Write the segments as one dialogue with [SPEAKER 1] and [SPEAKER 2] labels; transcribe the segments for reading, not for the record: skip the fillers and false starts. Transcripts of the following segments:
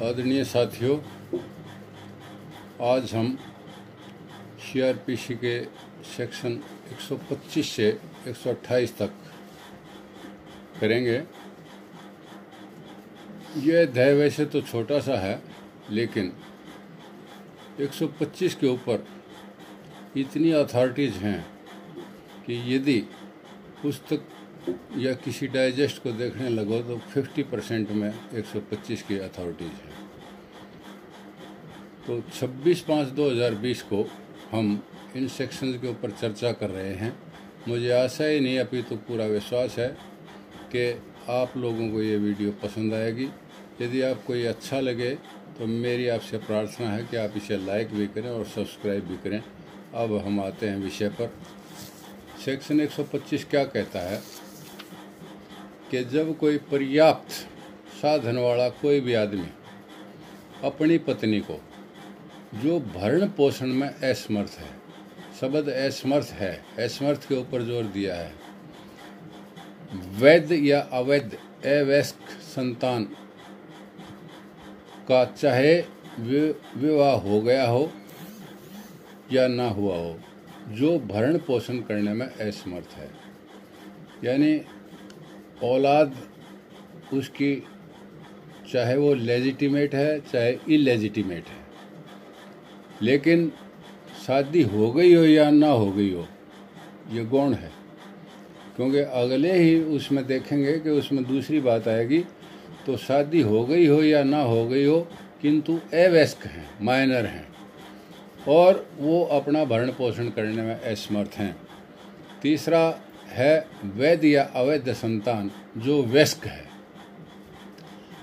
[SPEAKER 1] आदरणीय साथियों, आज हम सीआरपीसी के सेक्शन 125 से 128 तक करेंगे। यह अध्याय वैसे तो छोटा सा है, लेकिन 125 के ऊपर इतनी अथॉरिटीज़ हैं कि यदि पुस्तक या किसी डाइजेस्ट को देखने लगो तो 50% में 125 की अथॉरिटीज़ हैं। तो 26/5/2020 को हम इन सेक्शंस के ऊपर चर्चा कर रहे हैं। मुझे आशा ही नहीं अपितु पूरा विश्वास है कि आप लोगों को ये वीडियो पसंद आएगी। यदि आपको ये अच्छा लगे तो मेरी आपसे प्रार्थना है कि आप इसे लाइक भी करें और सब्सक्राइब भी करें। अब हम आते हैं विषय पर। सेक्शन 125 क्या कहता है कि जब कोई पर्याप्त साधन वाला कोई भी आदमी अपनी पत्नी को, जो भरण पोषण में असमर्थ है, शब्द असमर्थ है, असमर्थ के ऊपर जोर दिया है, वैध या अवैध अवयस्क संतान का चाहे विवाह हो गया हो या ना हुआ हो, जो भरण पोषण करने में असमर्थ है, यानी औलाद उसकी चाहे वो लेजिटिमेट है चाहे इलेजिटिमेट है, लेकिन शादी हो गई हो या ना हो गई हो, ये गौण है। क्योंकि अगले ही उसमें देखेंगे कि उसमें दूसरी बात आएगी। तो शादी हो गई हो या ना हो गई हो, किंतु अवयस्क हैं, माइनर हैं, और वो अपना भरण पोषण करने में असमर्थ हैं। तीसरा है वैध या अवैध संतान, जो वयस्क है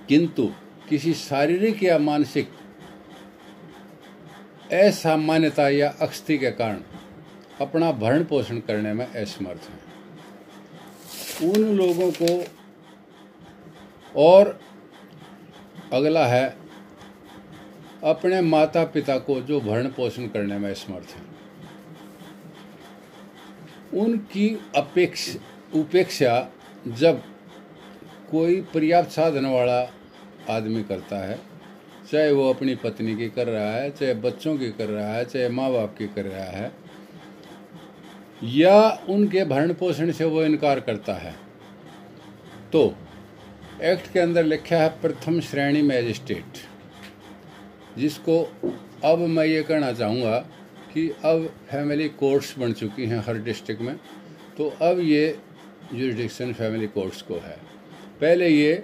[SPEAKER 1] किंतु किसी शारीरिक या मानसिक असामान्यता या अक्षति के कारण अपना भरण पोषण करने में असमर्थ हैं। उन लोगों को, और अगला है अपने माता पिता को जो भरण पोषण करने में असमर्थ हैं, उनकी उपेक्षा जब कोई पर्याप्त साधन वाला आदमी करता है, चाहे वो अपनी पत्नी की कर रहा है, चाहे बच्चों की कर रहा है, चाहे माँ बाप की कर रहा है, या उनके भरण पोषण से वो इनकार करता है, तो एक्ट के अंदर लिखा है प्रथम श्रेणी मैजिस्ट्रेट, जिसको अब मैं ये कहना चाहूँगा कि अब फैमिली कोर्ट्स बन चुकी हैं हर डिस्ट्रिक्ट में। तो अब ये जुरिडिक्शन फैमिली कोर्ट्स को है। पहले ये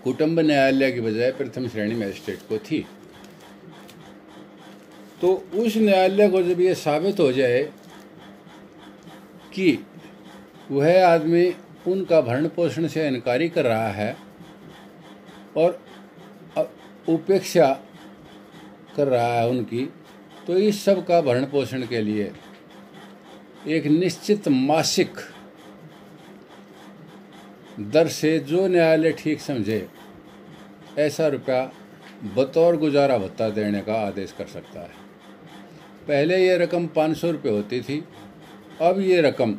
[SPEAKER 1] कुटुंब न्यायालय की बजाय प्रथम श्रेणी मैजिस्ट्रेट को थी। तो उस न्यायालय को जब ये साबित हो जाए कि वह आदमी उनका भरण पोषण से इनकारी कर रहा है और उपेक्षा कर रहा है उनकी, तो इस सब का भरण पोषण के लिए एक निश्चित मासिक दर से जो न्यायालय ठीक समझे ऐसा रुपया बतौर गुजारा भत्ता देने का आदेश कर सकता है। पहले ये रकम 500 रुपये होती थी, अब ये रकम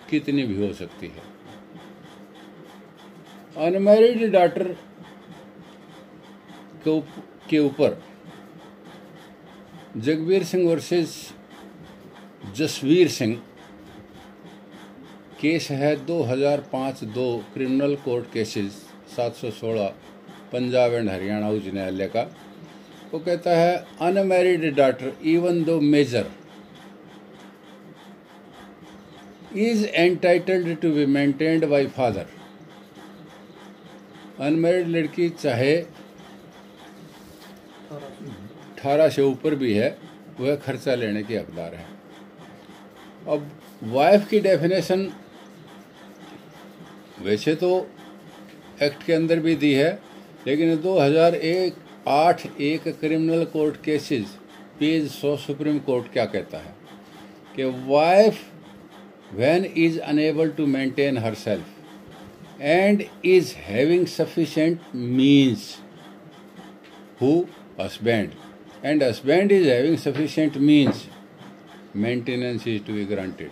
[SPEAKER 1] कितनी भी हो सकती है। अनमैरिड डॉटर के ऊपर जगबीर सिंह वर्सेस जसवीर सिंह केस है 2005-2 criminal court cases 716 Punjab and Haryana उच्च न्यायालय का। वो कहता है unmarried daughter even though major is entitled to be maintained by father. अनमैरिड लड़की चाहे 18 से ऊपर भी है, वह खर्चा लेने की हकदार है। अब वाइफ की डेफिनेशन वैसे तो एक्ट के अंदर भी दी है, लेकिन 2008 criminal court cases page 100 supreme court क्या कहता है कि wife when is unable to maintain herself and is having sufficient means who husband and husband is having sufficient means, maintenance is to be granted.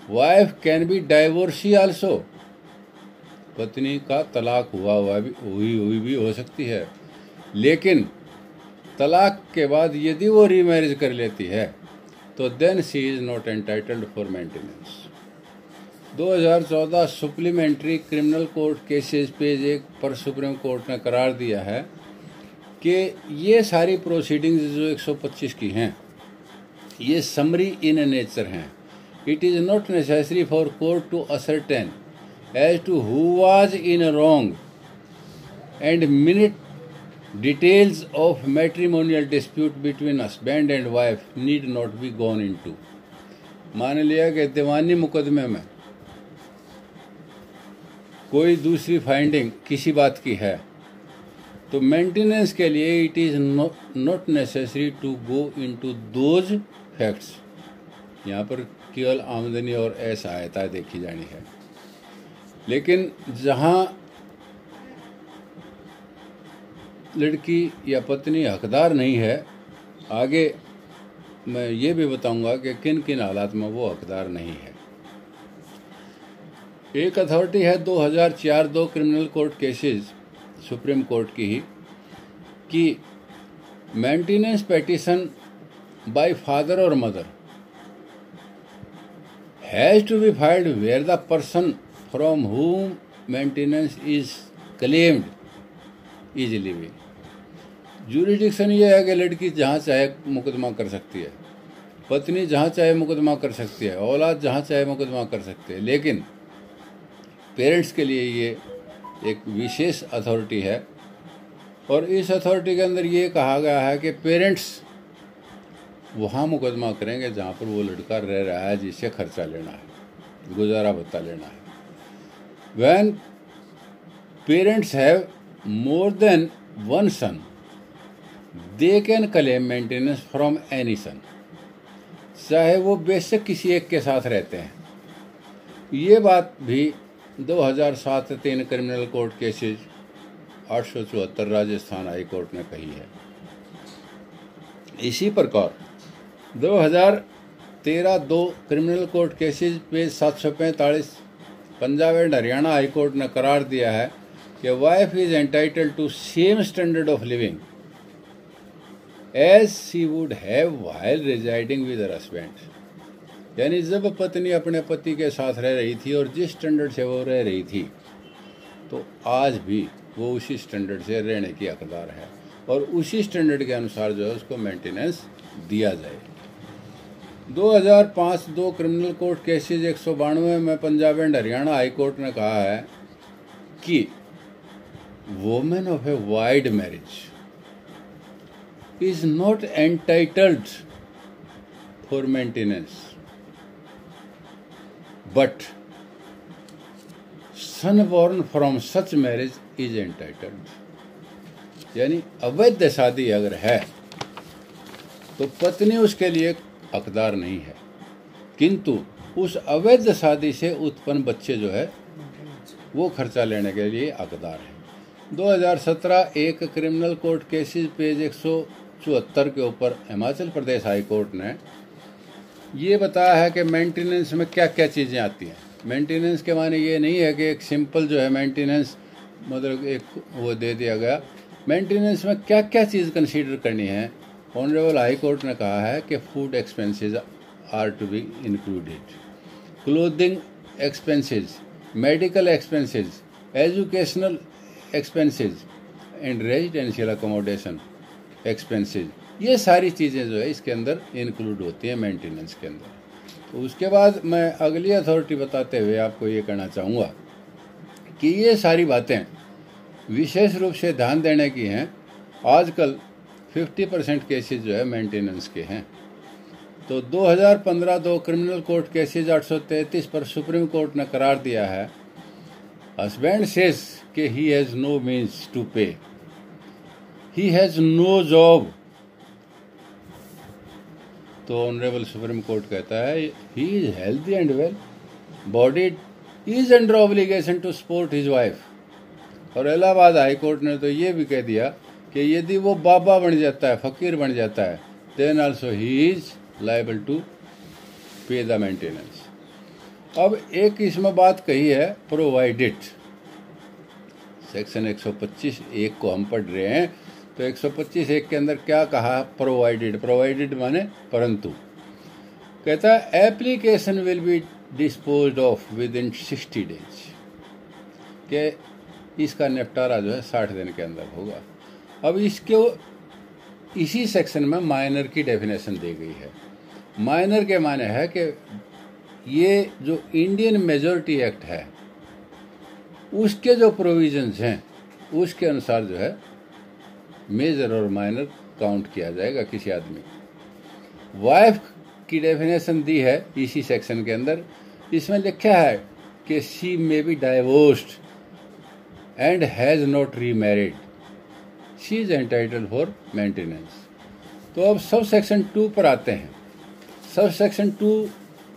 [SPEAKER 1] Wife can be divorcee also. पत्नी का तलाक हुई भी हो सकती है, लेकिन तलाक के बाद यदि वो रीमैरिज कर लेती है तो then she is not entitled for maintenance. 2014 supplementary criminal court cases page 1 पर सुप्रीम कोर्ट ने करार दिया है कि ये सारी प्रोसीडिंग्स जो 125 की हैं ये समरी इन नेचर हैं। It is not necessary for court to ascertain as to who was in wrong and minute details of matrimonial dispute between husband and wife need not be gone into. मान लिया कि दीवानी मुकदमे में कोई दूसरी finding किसी बात की है तो मेंटेनेंस के लिए it is not necessary to go into those facts. यहाँ पर केवल आमदनी और असहायता देखी जानी है। लेकिन जहाँ लड़की या पत्नी हकदार नहीं है, आगे मैं ये भी बताऊंगा कि किन किन हालात में वो हकदार नहीं है। एक अथॉरिटी है 2004 2 criminal court cases supreme court की ही कि मेंटेनेंस पेटिशन बाय फादर और mother has to be filed where the person from whom maintenance is claimed is living. Jurisdiction ये है कि लड़की जहाँ चाहे मुकदमा कर सकती है, पत्नी जहाँ चाहे मुकदमा कर सकती है, औलाद जहाँ चाहे मुकदमा कर सकती है, लेकिन पेरेंट्स के लिए ये एक विशेष अथॉरिटी है। और इस अथॉरिटी के अंदर ये कहा गया है कि पेरेंट्स वहाँ मुकदमा करेंगे जहाँ पर वो लड़का रह रहा है, जिससे खर्चा लेना है, गुजारा भत्ता लेना है। When parents have more than one son they can claim maintenance from any son, चाहे वो बेशक किसी एक के साथ रहते हैं। ये बात भी 2007 3 criminal court cases 874 Rajasthan high court ने कही है। इसी प्रकार 2013 2 criminal court cases page 745 Punjab and Haryana high court ने करार दिया है कि wife is entitled to same standard of living as she would have while residing with her husband. यानी जब पत्नी अपने पति के साथ रह रही थी और जिस स्टैंडर्ड से वो रह रही थी, तो आज भी वो उसी स्टैंडर्ड से रहने की हकदार है और उसी स्टैंडर्ड के अनुसार जो है उसको मेंटेनेंस दिया जाए। 2005 2 क्रिमिनल कोर्ट केसेज 192 में Punjab and Haryana high court ने कहा है कि women of a void marriage is not entitled for maintenance but son born from such marriage is entitled. यानी अवैध शादी अगर है तो पत्नी उसके लिए हकदार नहीं है, किंतु उस अवैध शादी से उत्पन्न बच्चे जो है वो खर्चा लेने के लिए हकदार है। 2017 1 क्रिमिनल कोर्ट केसेस पेज 174 के ऊपर हिमाचल प्रदेश हाई कोर्ट ने ये बताया है कि मेंटेनेंस में क्या क्या चीज़ें आती हैं। मेंटेनेंस के माने ये नहीं है कि एक सिंपल जो है मेंटेनेंस मतलब एक वो दे दिया गया। मेंटेनेंस में क्या क्या चीज़ कंसीडर करनी है। ऑनरेबल हाई कोर्ट ने कहा है कि food expenses are to be included, clothing expenses, medical expenses, educational expenses and residential accommodation expenses, ये सारी चीज़ें जो है इसके अंदर इंक्लूड होती हैं मेंटेनेंस के अंदर। तो उसके बाद मैं अगली अथॉरिटी बताते हुए आपको ये कहना चाहूँगा कि ये सारी बातें विशेष रूप से ध्यान देने की हैं। आजकल 50% केसेस जो है मेंटेनेंस के हैं। तो 2015 2 क्रिमिनल कोर्ट केसेज 833 पर सुप्रीम कोर्ट ने करार दिया है, हस्बैंड सेज कि he has no means to pay, he has no job, तो ऑनरेबल सुप्रीम कोर्ट कहता है he is healthy and well bodied, is under obligation to support his wife. और इलाहाबाद हाई कोर्ट ने तो ये भी कह दिया कि यदि वो बाबा बन जाता है, फकीर बन जाता है, then also he is liable to pay the maintenance. अब एक इसमें बात कही है प्रोवाइडेड, सेक्शन 125 1 को हम पढ़ रहे हैं तो 125(1) के अंदर क्या कहा? प्रोवाइडेड। प्रोवाइडेड माने परंतु। कहता है application will be disposed of with in 60 days, कि इसका निपटारा जो है 60 दिन के अंदर होगा। अब इसी सेक्शन में माइनर की डेफिनेशन दी गई है। माइनर के माने है कि ये जो इंडियन मेजॉरिटी एक्ट है उसके जो प्रोविजंस हैं उसके अनुसार जो है मेजर और माइनर काउंट किया जाएगा किसी आदमी। वाइफ की डेफिनेशन दी है इसी सेक्शन के अंदर। इसमें लिखा है कि she may be divorced and has not remarried, she is entitled for maintenance. तो अब सब सेक्शन 2 पर आते हैं। सब सेक्शन 2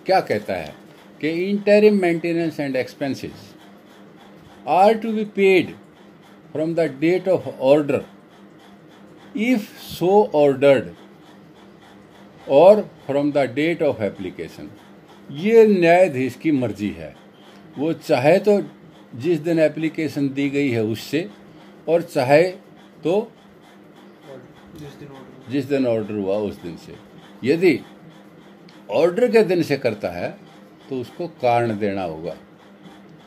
[SPEAKER 1] क्या कहता है कि interim maintenance and expenses are to be paid from the date of order if so ordered और from the date of application. ये न्यायाधीश की मर्जी है, वो चाहे तो जिस दिन एप्लीकेशन दी गई है उससे, और चाहे तो जिस दिन ऑर्डर हुआ उस दिन से। यदि ऑर्डर के दिन से करता है तो उसको कारण देना होगा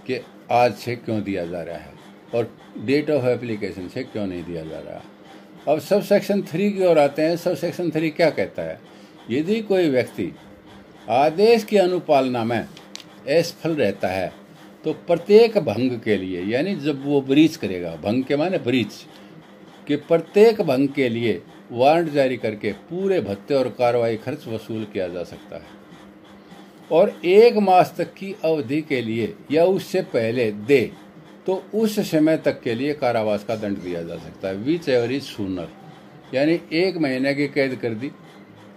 [SPEAKER 1] कि आज से क्यों दिया जा रहा है और डेट ऑफ एप्लीकेशन से क्यों नहीं दिया जा रहा। अब सब सेक्शन 3 की ओर आते हैं। सब सेक्शन 3 क्या कहता है? यदि कोई व्यक्ति आदेश की अनुपालना में असफल रहता है तो प्रत्येक भंग के लिए, यानी जब वो ब्रीच करेगा, भंग के माने ब्रीच, कि प्रत्येक भंग के लिए वारंट जारी करके पूरे भत्ते और कार्रवाई खर्च वसूल किया जा सकता है, और 1 मास तक की अवधि के लिए या उससे पहले दे तो उस समय तक के लिए कारावास का दंड दिया जा सकता है। विच एवर इज सूनर, यानी 1 महीने की कैद कर दी,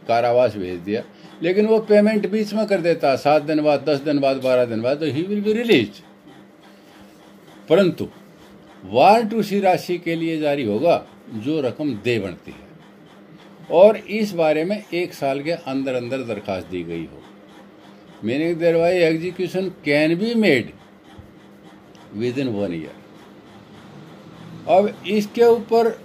[SPEAKER 1] कारावास भेज दिया, लेकिन वो पेमेंट बीच में कर देता 7 दिन बाद, 10 दिन बाद, 12 दिन बाद, तो ही विल बी रिलीज। परंतु वारंट उसी राशि के लिए जारी होगा जो रकम दे बनती है, और इस बारे में 1 साल के अंदर अंदर दरखास्त दी गई हो। Meaning thereby execution can be made within 1 year. अब इसके ऊपर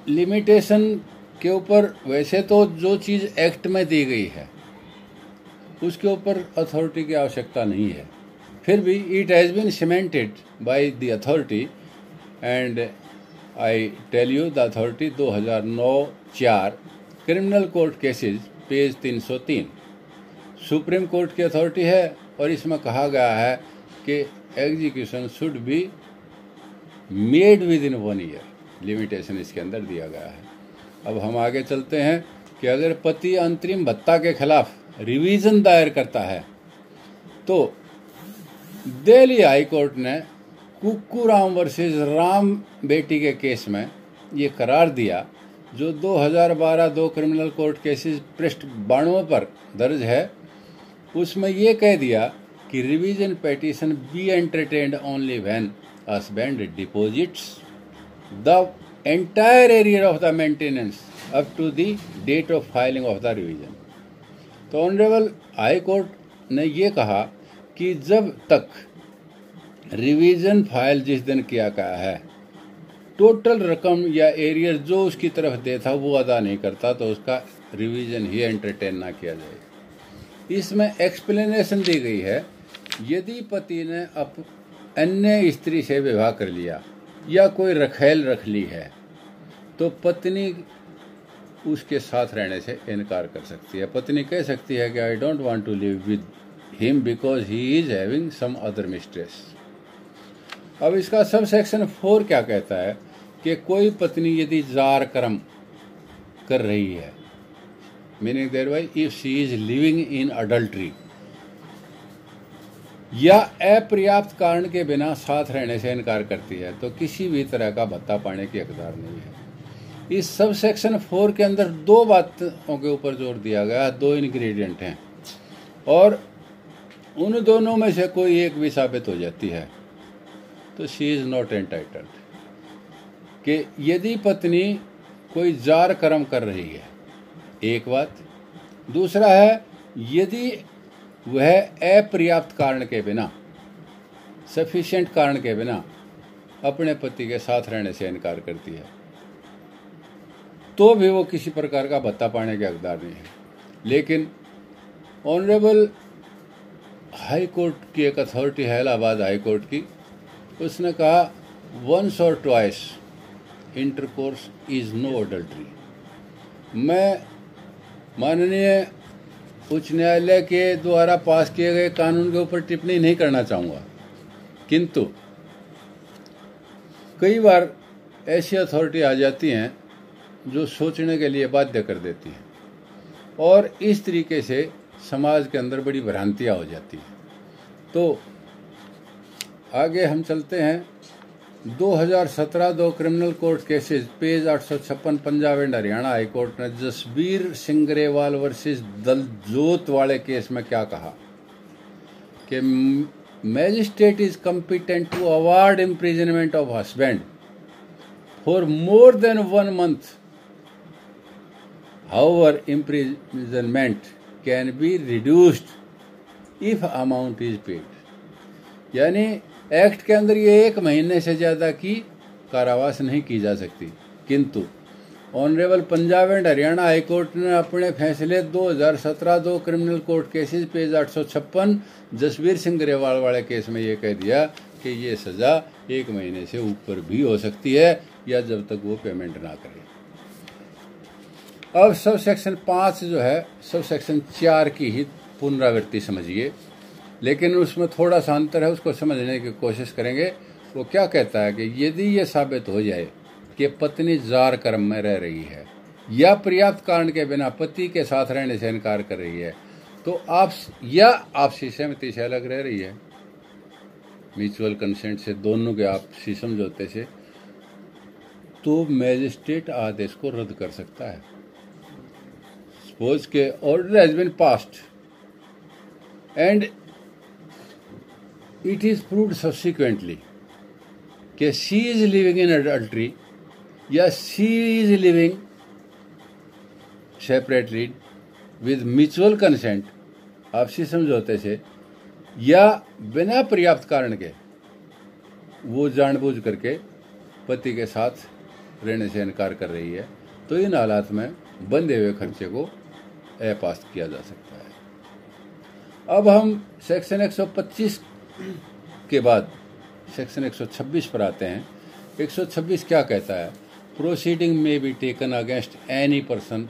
[SPEAKER 1] लिमिटेशन के ऊपर वैसे तो जो चीज़ एक्ट में दी गई है उसके ऊपर अथॉरिटी की आवश्यकता नहीं है, फिर भी it has been cemented by the authority and I tell you the authority 2009-4 criminal court cases page 303 supreme court की अथॉरिटी है, और इसमें कहा गया है कि execution should be made within 1 year. Limitation इसके अंदर दिया गया है। अब हम आगे चलते हैं कि अगर पति अंतरिम भत्ता के खिलाफ रिवीजन दायर करता है तो दिल्ली हाई कोर्ट ने कुक्कूराम वर्सेस राम बेटी के केस में ये करार दिया, जो 2012 2 क्रिमिनल कोर्ट केसेस पृष्ठ 92 पर दर्ज है। उसमें ये कह दिया कि revision petition be entertained only when husband deposits the entire arrear of the maintenance up to the date of filing of the revision. तो ऑनरेबल हाई कोर्ट ने ये कहा कि जब तक रिवीजन फाइल जिस दिन किया गया है टोटल रकम या एरियर जो उसकी तरफ दे था वो अदा नहीं करता तो उसका रिवीजन ही एंटरटेन ना किया जाए। इसमें एक्सप्लेनेशन दी गई है, यदि पति ने अन्य स्त्री से विवाह कर लिया या कोई रखेल रख ली है तो पत्नी उसके साथ रहने से इनकार कर सकती है। पत्नी कह सकती है कि I don't want to live with him because he is having some other mistress. अब इसका सब सेक्शन 4 क्या कहता है कि कोई पत्नी यदि जार कर्म कर रही है, meaning thereby if she is living in adultery, या अपर्याप्त कारण के बिना साथ रहने से इनकार करती है तो किसी भी तरह का भत्ता पाने की हकदार नहीं है। इस सब सेक्शन 4 के अंदर 2 बातों के ऊपर जोर दिया गया, 2 इंग्रेडिएंट हैं, और उन दोनों में से कोई एक भी साबित हो जाती है तो शी इज नॉट एंटाइटल्ड। कि यदि पत्नी कोई जार कर्म कर रही है, एक बात। दूसरा है यदि वह अपर्याप्त कारण के बिना, सफिशिएंट कारण के बिना अपने पति के साथ रहने से इनकार करती है तो भी वो किसी प्रकार का भत्ता पाने के हकदार नहीं है। लेकिन ऑनरेबल हाई कोर्ट की एक अथॉरिटी है, इलाहाबाद हाई कोर्ट की, उसने कहा वंस और twice intercourse is no adultery. मैं माननीय उच्च न्यायालय के द्वारा पास किए गए कानून के ऊपर टिप्पणी नहीं करना चाहूँगा, किंतु कई बार ऐसी अथॉरिटी आ जाती हैं जो सोचने के लिए बाध्य कर देती हैं, और इस तरीके से समाज के अंदर बड़ी भ्रांतियाँ हो जाती हैं। तो आगे हम चलते हैं। 2017 दो criminal court cases, page 856, Punjab and Haryana high court ने जसबीर सिंह ग्रेवाल वर्सेस दलजोत वाले केस में क्या कहा कि magistrate is competent to award imprisonment of husband for more than 1 month। However, imprisonment can be reduced if amount is paid। यानी एक्ट के अंदर ये 1 महीने से ज़्यादा की कारावास नहीं की जा सकती, किंतु honourable Punjab and Haryana high court ने अपने फैसले 2017 दो criminal court cases, page 856, Jasbir Singh Grewal वाले केस में ये कह दिया कि ये सज़ा 1 महीने से ऊपर भी हो सकती है, या जब तक वो पेमेंट ना करे। अब सब सेक्शन 5 जो है सब सेक्शन 4 की ही पुनरावृत्ति समझिए, लेकिन उसमें थोड़ा सा अंतर है, उसको समझने की कोशिश करेंगे। वो क्या कहता है कि यदि ये साबित हो जाए कि पत्नी जार कर्म में रह रही है या पर्याप्त कारण के बिना पति के साथ रहने से इनकार कर रही है, तो आपसी सहमति से अलग रह रही है, म्यूचुअल कंसेंट से, दोनों के आपसी समझौते से, तो मैजिस्ट्रेट आदेश को रद्द कर सकता है। सपोज के order has been passed and it is proved subsequently कि she is living in adultery या she is living separately with mutual consent, आपसी समझौते से, या बिना पर्याप्त कारण के वो जानबूझ करके पति के साथ रहने से इनकार कर रही है, तो इन हालात में बंधे हुए खर्चे को अपास्त किया जा सकता है। अब हम सेक्शन 125 के बाद सेक्शन 126 पर आते हैं। 126 क्या कहता है? प्रोसीडिंग में be taken against any person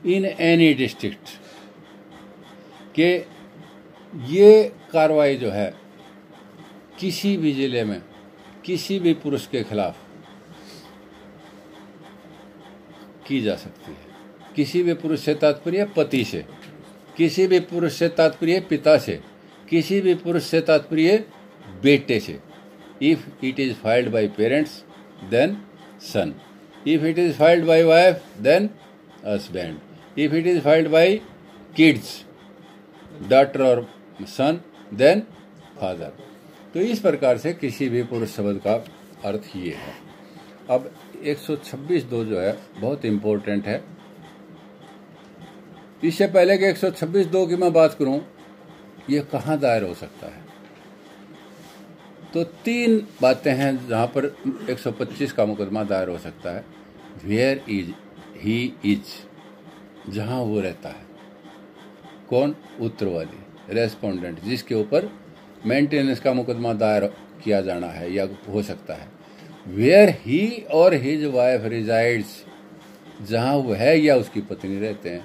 [SPEAKER 1] in any district, के ये कार्रवाई जो है किसी भी जिले में किसी भी पुरुष के खिलाफ की जा सकती है। किसी भी पुरुष से तात्पर्य पति से, किसी भी पुरुष से तात्पर्य पिता से, किसी भी पुरुष से तात्पर्य बेटे से। If it is filed by parents then son, if it is filed by wife then husband, if it is filed by kids daughter और सन देन फादर। तो इस प्रकार से किसी भी पुरुष शब्द का अर्थ ये है। अब 126(2) जो है बहुत इम्पोर्टेंट है। इससे पहले कि 126(2) की मैं बात करूं, ये कहाँ दायर हो सकता है, तो 3 बातें हैं जहां पर 125 का मुकदमा दायर हो सकता है। वेयर इज ही इज, जहां वो रहता है। कौन? उत्तरवादी, रेस्पोंडेंट, जिसके ऊपर मेंटेनेंस का मुकदमा दायर किया जाना है या हो सकता है। वेयर ही और हिज वाइफ रिजाइड्स, जहां वो है या उसकी पत्नी रहते हैं,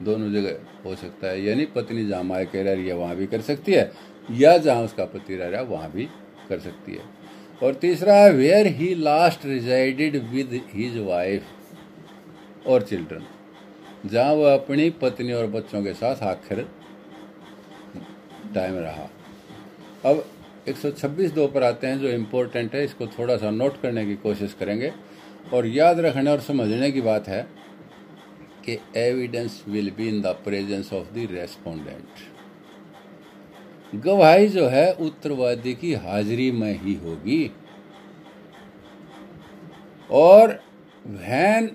[SPEAKER 1] दोनों जगह हो सकता है। यानी पत्नी जहां मायके रह रही है वहां भी कर सकती है, या जहां उसका पति रह रहा है वहां भी कर सकती है। और तीसरा है where he last resided with his wife और चिल्ड्रन, जहां वह अपनी पत्नी और बच्चों के साथ आखिर टाइम रहा। अब 126(2) पर आते हैं जो इम्पोर्टेंट है, इसको थोड़ा सा नोट करने की कोशिश करेंगे। और याद रखने और समझने की बात है कि evidence will be in the presence of the respondent. गवाही जो है उत्तरवादी की हाजिरी में ही होगी, और when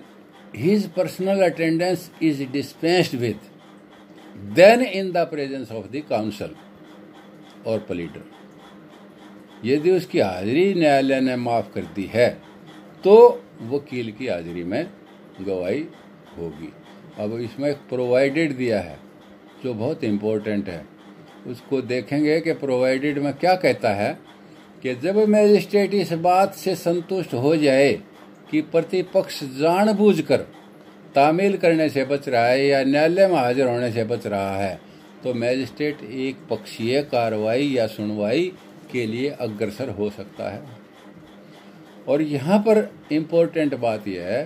[SPEAKER 1] his personal attendance is dispensed with then in the presence of the counsel और प्लीडर। यदि उसकी हाजिरी न्यायालय ने माफ कर दी है तो वकील की हाजिरी में गवाही होगी। अब इसमें एक प्रोवाइडेड दिया है जो बहुत इम्पोर्टेंट है, उसको देखेंगे कि प्रोवाइडेड में क्या कहता है कि जब मैजिस्ट्रेट इस बात से संतुष्ट हो जाए कि प्रतिपक्ष जानबूझकर तामील करने से बच रहा है या न्यायालय में हाजिर होने से बच रहा है, तो मैजिस्ट्रेट एक पक्षीय कार्रवाई या सुनवाई के लिए अग्रसर हो सकता है। और यहाँ पर इम्पोर्टेंट बात यह है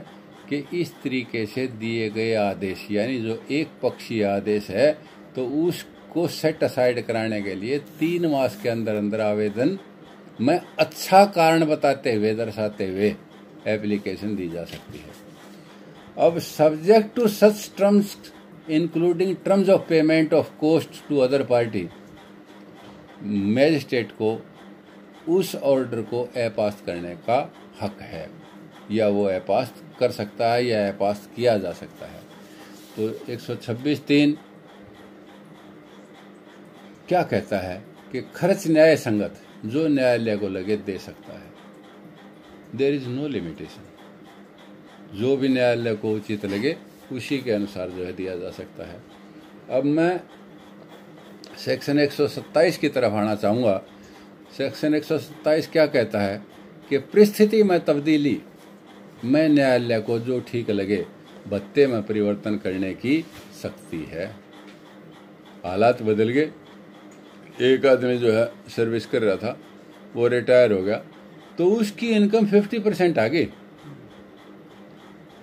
[SPEAKER 1] कि इस तरीके से दिए गए आदेश, यानी जो एक पक्षीय आदेश है, तो उसको सेट असाइड कराने के लिए 3 मास के अंदर अंदर आवेदन में अच्छा कारण बताते हुए, दर्शाते हुए एप्लीकेशन दी जा सकती है। अब subject to such terms including terms of payment of cost to other party, magistrate को उस ऑर्डर को अपास्त करने का हक है, या वो अपास्त कर सकता है या अपास्त किया जा सकता है। तो 126(3) क्या कहता है कि खर्च न्याय संगत जो न्यायालय को लगे दे सकता है। देयर इज नो लिमिटेशन, जो भी न्यायालय को उचित लगे उसी के अनुसार जो है दिया जा सकता है। अब मैं सेक्शन 127 की तरफ आना चाहूँगा। सेक्शन 127 क्या कहता है कि परिस्थिति में तब्दीली में न्यायालय को जो ठीक लगे भत्ते में परिवर्तन करने की शक्ति है। हालात बदल गए, एक आदमी जो है सर्विस कर रहा था, वो रिटायर हो गया, तो उसकी इनकम 50% आ गई।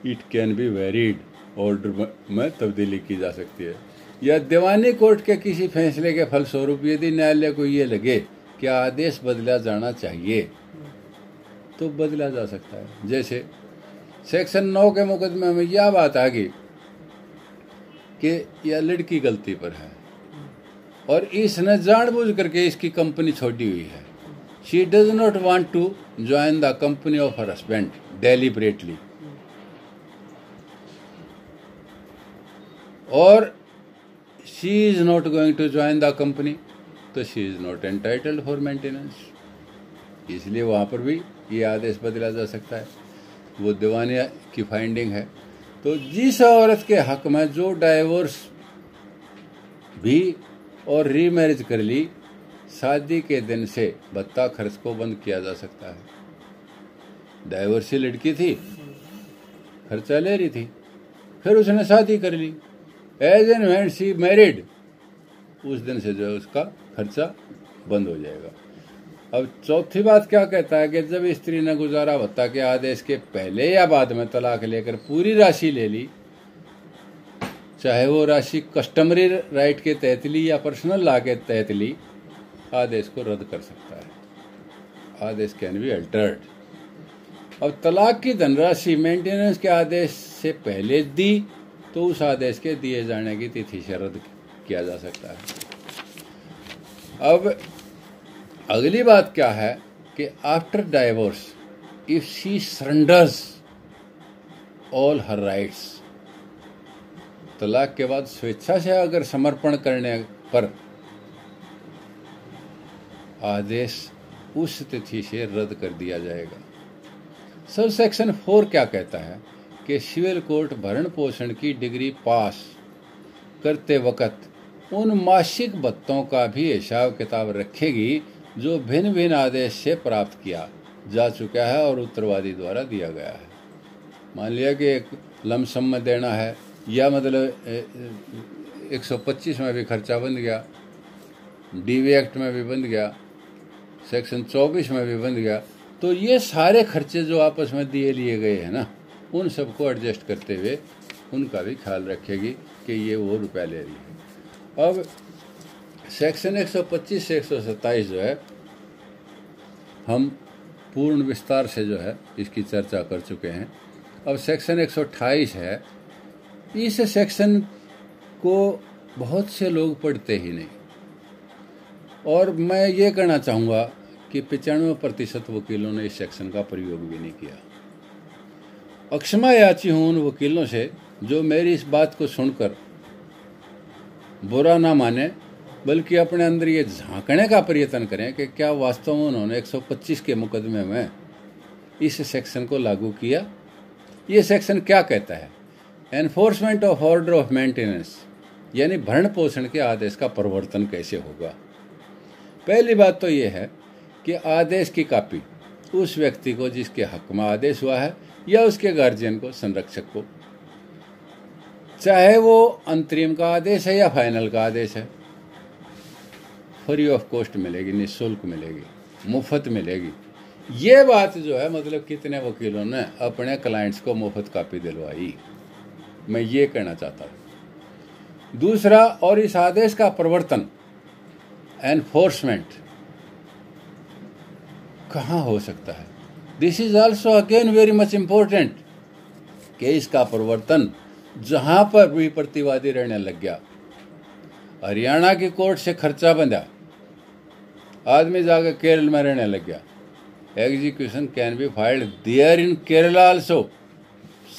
[SPEAKER 1] It can be varied, order में तब्दीली की जा सकती है। या दीवानी कोर्ट के किसी फैसले के फलस्वरूप यदि न्यायालय को ये लगे कि आदेश बदला जाना चाहिए तो बदला जा सकता है। जैसे सेक्शन 9 के मुकदमे में यह बात आ गई कि यह लड़की गलती पर है और इसने जानबूझ करके इसकी कंपनी छोड़ी हुई है। She does not want to join the company of her husband deliberately, और she is not going to join the company, तो she is not entitled for maintenance. इसलिए वहाँ पर भी ये आदेश बदला जा सकता है। वो दीवानिया की फाइंडिंग है। तो जिस औरत के हक में जो डाइवोर्स भी और रीमैरिज कर ली, शादी के दिन से भत्ता खर्च को बंद किया जा सकता है। डाइवोर्सी लड़की थी, खर्चा ले रही थी, फिर उसने शादी कर ली, as and when she married, उस दिन से जो है उसका खर्चा बंद हो जाएगा। अब चौथी बात क्या कहता है कि जब स्त्री ने गुजारा भत्ता के आदेश के पहले या बाद में तलाक लेकर पूरी राशि ले ली, चाहे वो राशि कस्टमरी राइट के तहत ली या पर्सनल लॉ के तहत ली, आदेश को रद्द कर सकता है। आदेश कैन बी अल्टर्ड। अब तलाक की धनराशि मेंटेनेंस के आदेश से पहले दी तो उस आदेश के दिए जाने की तिथि से रद्द किया जा सकता है। अब अगली बात क्या है कि after divorce if she surrenders all her rights, तलाक के बाद स्वेच्छा से अगर समर्पण करने पर आदेश उस तिथि से रद्द कर दिया जाएगा। सब सेक्शन 4 क्या कहता है कि सिविल कोर्ट भरण पोषण की डिग्री पास करते वक्त उन मासिक भत्तों का भी हिसाब किताब रखेगी जो भिन्न भिन्न आदेश से प्राप्त किया जा चुका है और उत्तरवादी द्वारा दिया गया है। मान लिया कि एक लमसम में देना है, या मतलब 125 में भी खर्चा बन गया, डीवी एक्ट में भी बन गया, सेक्शन 24 में भी बन गया, तो ये सारे खर्चे जो आपस में दिए लिए गए हैं ना, उन सबको एडजस्ट करते हुए उनका भी ख्याल रखेगी कि ये वो रुपया ले रही है। अब सेक्शन 125 से 127 जो है हम पूर्ण विस्तार से जो है इसकी चर्चा कर चुके हैं। अब सेक्शन 128 है। इस सेक्शन को बहुत से लोग पढ़ते ही नहीं, और मैं ये कहना चाहूँगा कि 95% वकीलों ने इस सेक्शन का प्रयोग भी नहीं किया। अक्षमा याची हूँ उन वकीलों से जो मेरी इस बात को सुनकर बुरा ना माने, बल्कि अपने अंदर ये झांकने का प्रयत्न करें कि क्या वास्तव में उन्होंने 125 के मुकदमे में इस सेक्शन को लागू किया ये सेक्शन क्या कहता है? Enforcement of order of maintenance, यानी भरण पोषण के आदेश का प्रवर्तन कैसे होगा। पहली बात तो ये है कि आदेश की कॉपी उस व्यक्ति को जिसके हक में आदेश हुआ है या उसके गार्जियन को, संरक्षक को, चाहे वो अंतरिम का आदेश है या फाइनल का आदेश है, फ्री ऑफ कॉस्ट मिलेगी, निःशुल्क मिलेगी, मुफ्त मिलेगी। ये बात जो है, मतलब कितने वकीलों ने अपने क्लाइंट्स को मुफ्त कॉपी दिलवाई, मैं ये कहना चाहता हूँ। दूसरा, और इस आदेश का प्रवर्तन, एनफोर्समेंट कहाँ हो सकता है? This is also again very much important कि इसका प्रवर्तन जहाँ पर भी प्रतिवादी रहने लग गया, हरियाणा की कोर्ट से खर्चा बंधा, आदमी जाकर केरल में रहने लग गया, execution can be filed there in Kerala also,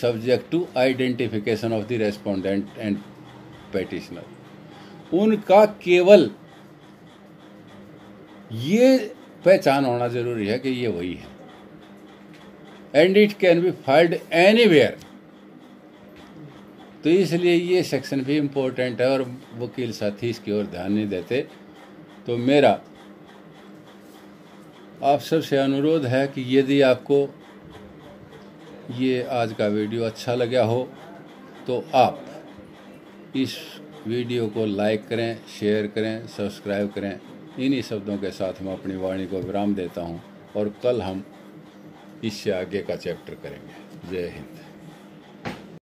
[SPEAKER 1] subject to identification of the respondent and petitioner. उनका केवल ये पहचान होना जरूरी है कि ये वही है, and it can be filed anywhere. तो इसलिए ये सेक्शन भी इम्पोर्टेंट है और वकील साथी इसकी ओर ध्यान नहीं देते। तो मेरा आप सबसे अनुरोध है कि यदि आपको ये आज का वीडियो अच्छा लगा हो तो आप इस वीडियो को लाइक करें, शेयर करें, सब्सक्राइब करें। इन्हीं शब्दों के साथ मैं अपनी वाणी को विराम देता हूं और कल हम इससे आगे का चैप्टर करेंगे। जय हिंद।